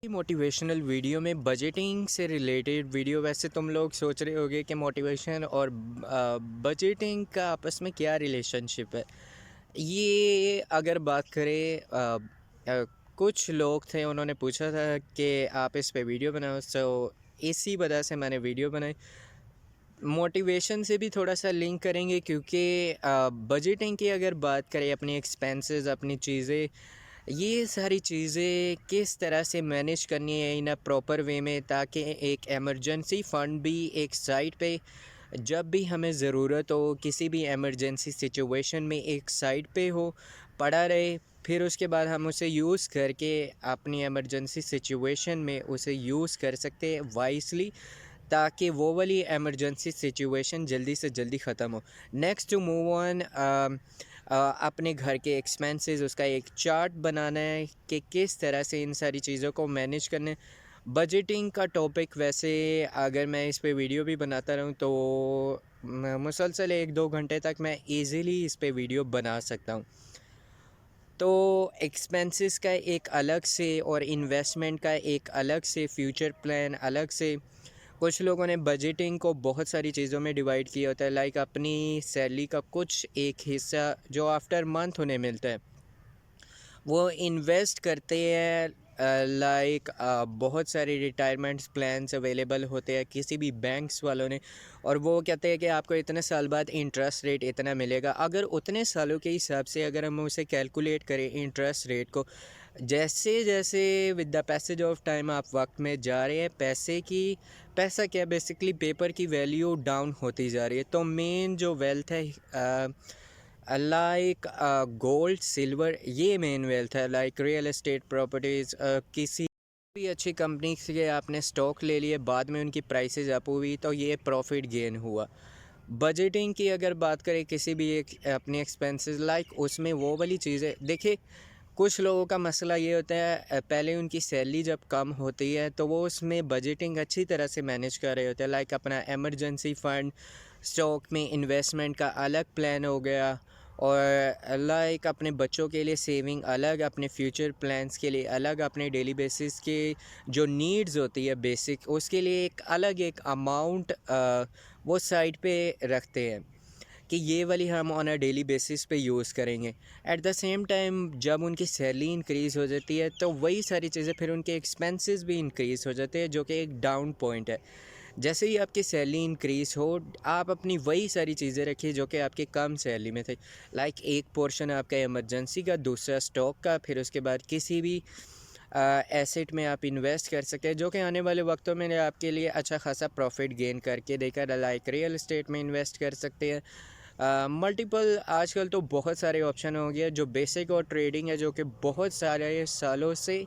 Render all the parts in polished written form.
Motivational video में budgeting से related video. वैसे तुम लोग सोच रहे होगे कि मोटिवेशन और बजटिंग का आपस में क्या रिलेशनशिप है। ये अगर बात करें कुछ लोग थे, उन्होंने पूछा था कि आप इस पे वीडियो बनाओ, सो इसी वजह से मैंने वीडियो बनाई। मोटिवेशन से भी थोड़ा सा लिंक करेंगे क्योंकि बजटिंग की अगर बात करें, अपनी एक्सपेंसेस, अपनी चीज़ें, ये सारी चीज़ें किस तरह से मैनेज करनी है इन अ प्रॉपर वे में, ताकि एक इमरजेंसी फ़ंड भी एक साइड पे जब भी हमें ज़रूरत हो, किसी भी इमरजेंसी सिचुएशन में एक साइड पे हो, पड़ा रहे। फिर उसके बाद हम उसे यूज़ करके अपनी इमरजेंसी सिचुएशन में उसे यूज़ कर सकते हैं वाइसली, ताकि वो वाली इमरजेंसी सिचुएशन जल्दी से जल्दी ख़त्म हो। नेक्स्ट टू मूव ऑन, अपने घर के एक्सपेंसेस, उसका एक चार्ट बनाना है कि किस तरह से इन सारी चीज़ों को मैनेज करने। बजटिंग का टॉपिक वैसे अगर मैं इस पे वीडियो भी बनाता रहूँ तो मुसलसल 1-2 घंटे तक मैं इजीली इस पे वीडियो बना सकता हूँ। तो एक्सपेंसेस का एक अलग से और इन्वेस्टमेंट का एक अलग से, फ्यूचर प्लान अलग से। कुछ लोगों ने बजटिंग को बहुत सारी चीज़ों में डिवाइड किया होता है, लाइक अपनी सैलरी का कुछ एक हिस्सा जो आफ्टर मंथ उन्हें मिलता है वो इन्वेस्ट करते हैं। लाइक बहुत सारे रिटायरमेंट प्लान्स अवेलेबल होते हैं किसी भी बैंक्स वालों ने, और वो कहते हैं कि आपको इतने साल बाद इंटरेस्ट रेट इतना मिलेगा। अगर उतने सालों के हिसाब से अगर हम उसे कैलकुलेट करें इंटरेस्ट रेट को, जैसे जैसे with the passage of time आप वक्त में जा रहे हैं, पैसा क्या, बेसिकली पेपर की वैल्यू डाउन होती जा रही है। तो मेन जो वेल्थ है, लाइक गोल्ड, सिल्वर, ये मेन वेल्थ है। लाइक रियल एस्टेट प्रॉपर्टीज़, किसी भी अच्छी कंपनी से आपने स्टॉक ले लिए, बाद में उनकी प्राइसेस अप हुई तो ये प्रॉफिट गेन हुआ। बजटिंग की अगर बात करें किसी भी एक अपनी एक्सपेंसेस, लाइक उसमें वो वाली चीज़ें देखिए, कुछ लोगों का मसला ये होता है, पहले उनकी सैलरी जब कम होती है तो वो उसमें बजटिंग अच्छी तरह से मैनेज कर रहे होते हैं। लाइक अपना एमरजेंसी फ़ंड, स्टॉक में इन्वेस्टमेंट का अलग प्लान हो गया, और लाइक अपने बच्चों के लिए सेविंग अलग, अपने फ्यूचर प्लान्स के लिए अलग, अपने डेली बेसिस के जो नीड्स होती है बेसिक, उसके लिए एक अलग एक अमाउंट वो साइड पे रखते हैं कि ये वाली हम ऑन अ डेली बेसिस पे यूज़ करेंगे। एट द सेम टाइम जब उनकी सैलरी इंक्रीज़ हो जाती है तो वही सारी चीज़ें फिर उनके एक्सपेंसेस भी इंक्रीज़ हो जाते हैं, जो कि एक डाउन पॉइंट है। जैसे ही आपकी सैलरी इंक्रीज़ हो, आप अपनी वही सारी चीज़ें रखिए जो कि आपके कम सैलरी में थे। लाइक एक पोर्शन आपका इमरजेंसी का, दूसरा स्टॉक का, फिर उसके बाद किसी भी एसेट में आप इन्वेस्ट कर सकते हैं जो कि आने वाले वक्तों में आपके लिए अच्छा खासा प्रॉफिट गेन करके देगा। लाइक रियल एस्टेट में इन्वेस्ट कर सकते हैं। मल्टीपल आजकल तो बहुत सारे ऑप्शन हो गए, जो बेसिक और ट्रेडिंग है, जो कि बहुत सारे सालों से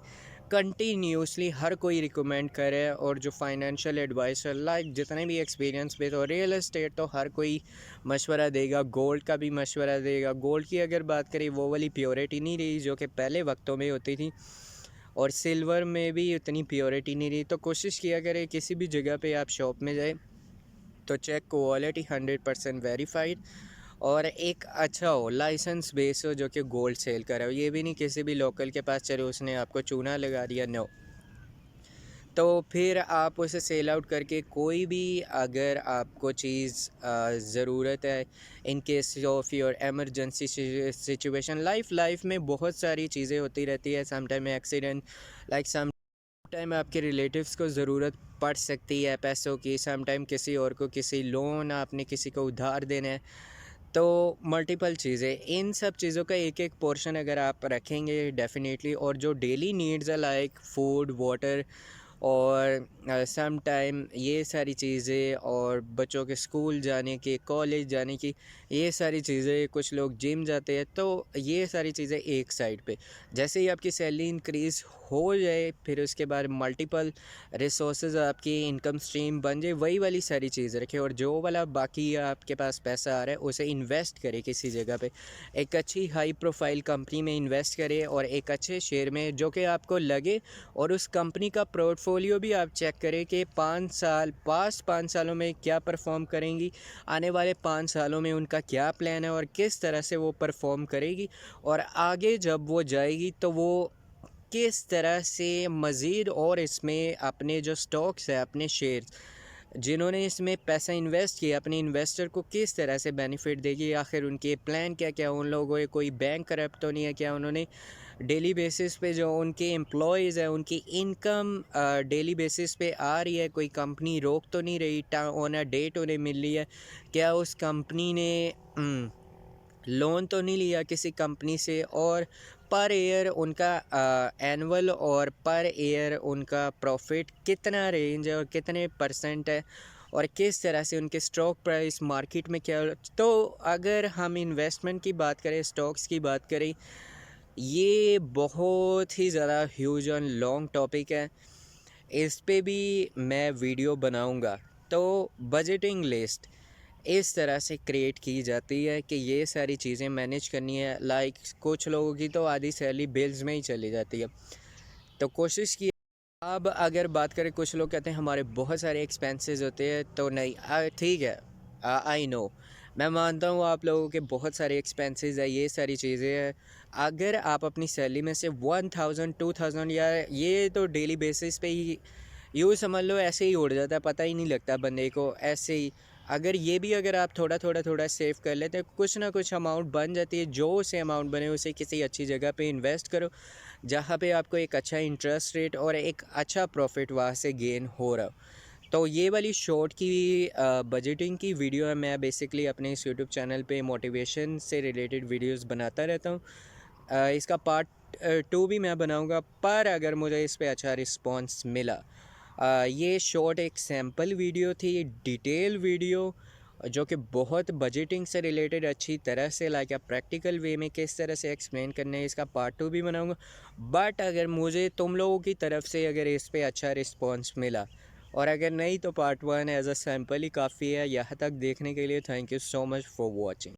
कंटिन्यूसली हर कोई रिकमेंड करे, और जो फाइनेंशियल एडवाइसर, लाइक जितने भी एक्सपीरियंस पे, तो रियल एस्टेट तो हर कोई मशवरा देगा, गोल्ड का भी मशवरा देगा। गोल्ड की अगर बात करें, वो वाली प्योरिटी नहीं रही जो कि पहले वक्तों में होती थी, और सिल्वर में भी उतनी प्योरिटी नहीं रही। तो कोशिश किया करें किसी भी जगह पे आप शॉप में जाए तो चेक क्वालिटी 100% वेरीफाइड, और एक अच्छा हो, लाइसेंस बेस हो, जो कि गोल्ड सेल कर रहा हो। ये भी नहीं किसी भी लोकल के पास चले उसने आपको चूना लगा दिया, नो। तो फिर आप उसे सेल आउट करके कोई भी अगर आपको चीज़ ज़रूरत है, in case of your emergency situation, life में बहुत सारी चीज़ें होती रहती है। Some time accident, like some time आपके रिलेटिव्स को ज़रूरत पड़ सकती है पैसों की, सम टाइम किसी और को किसी लोन आपने किसी को उधार देना है। तो मल्टीपल चीज़ें, इन सब चीज़ों का एक एक पोर्शन अगर आप रखेंगे डेफिनेटली, और जो डेली नीड्स है लाइक फूड, वाटर, और सम टाइम ये सारी चीज़ें, और बच्चों के स्कूल जाने की, कॉलेज जाने की, ये सारी चीज़ें, कुछ लोग जिम जाते हैं, तो ये सारी चीज़ें एक साइड पे। जैसे ही आपकी सैलरी इंक्रीज़ हो जाए, फिर उसके बाद मल्टीपल रिसोर्सेज आपकी इनकम स्ट्रीम बन जाए, वही वाली सारी चीज़ रखें, और जो वाला बाकी आपके पास पैसा आ रहा है उसे इन्वेस्ट करें किसी जगह पे। एक अच्छी हाई प्रोफाइल कंपनी में इन्वेस्ट करें, और एक अच्छे शेयर में जो कि आपको लगे, और उस कंपनी का पोर्टफोलियो भी आप चेक करें कि 5 सालों में क्या परफॉर्म करेंगी, आने वाले 5 सालों में उनका क्या प्लान है, और किस तरह से वो परफॉर्म करेगी, और आगे जब वो जाएगी तो वो किस तरह से मज़ीद और इसमें अपने जो स्टॉक्स है, अपने शेयर्स जिन्होंने इसमें पैसा इन्वेस्ट किया, अपने इन्वेस्टर को किस तरह से बेनिफिट देगी, आखिर उनके प्लान क्या क्या, उन लोगों के कोई बैंक करप्ट तो नहीं है क्या, उन्होंने डेली बेसिस पे जो उनके एम्प्लॉयज़ हैं उनकी इनकम डेली बेसिस पे आ रही है, कोई कंपनी रोक तो नहीं रही, ऑन अ डेट उन्हें मिल रही है, क्या उस कंपनी ने लोन तो नहीं लिया किसी कंपनी से, और पर ईयर उनका एनुअल और पर ईयर उनका प्रॉफिट कितना रेंज है और कितने परसेंट है, और किस तरह से उनके स्टॉक प्राइस मार्केट में क्या। तो अगर हम इन्वेस्टमेंट की बात करें, स्टॉक्स की बात करें, ये बहुत ही ज़्यादा ह्यूज और लॉन्ग टॉपिक है, इस पे भी मैं वीडियो बनाऊंगा। तो बजटिंग लिस्ट इस तरह से क्रिएट की जाती है कि ये सारी चीज़ें मैनेज करनी है। लाइक कुछ लोगों की तो आधी सैलरी बिल्स में ही चली जाती है, तो कोशिश की। अब अगर बात करें, कुछ लोग कहते हैं हमारे बहुत सारे एक्सपेंसेस होते हैं, तो नहीं, ठीक है, आई नो, मैं मानता हूँ आप लोगों के बहुत सारे एक्सपेंसेस है, ये सारी चीज़ें हैं। अगर आप अपनी सैलरी में से 1000 2000 या ये तो डेली बेसिस पे ही यूँ समझ लो, ऐसे ही उड़ जाता है, पता ही नहीं लगता बंदे को, ऐसे ही अगर ये भी अगर आप थोड़ा थोड़ा थोड़ा सेव कर लेते हैं, कुछ ना कुछ अमाउंट बन जाती है। जो उसे अमाउंट बने उसे किसी अच्छी जगह पे इन्वेस्ट करो, जहाँ पे आपको एक अच्छा इंटरेस्ट रेट और एक अच्छा प्रॉफिट वहाँ से गेन हो रहा हो। तो ये वाली शॉर्ट की बजटिंग की वीडियो है। मैं बेसिकली अपने इस यूट्यूब चैनल पे मोटिवेशन से रिलेटेड वीडियोस बनाता रहता हूँ। इसका पार्ट 2 भी मैं बनाऊँगा, पर अगर मुझे इस पे अच्छा रिस्पॉन्स मिला। ये शॉर्ट एक सैम्पल वीडियो थी, डिटेल वीडियो, जो कि बहुत बजटिंग से रिलेटेड अच्छी तरह से लाइक प्रैक्टिकल वे में किस तरह से एक्सप्लेन करने है, इसका पार्ट 2 भी बनाऊंगा। बट अगर मुझे तुम लोगों की तरफ से अगर इस पे अच्छा रिस्पांस मिला, और अगर नहीं तो पार्ट 1 एज अ सैम्पल ही काफ़ी है। यहाँ तक देखने के लिए thank you so much for watching.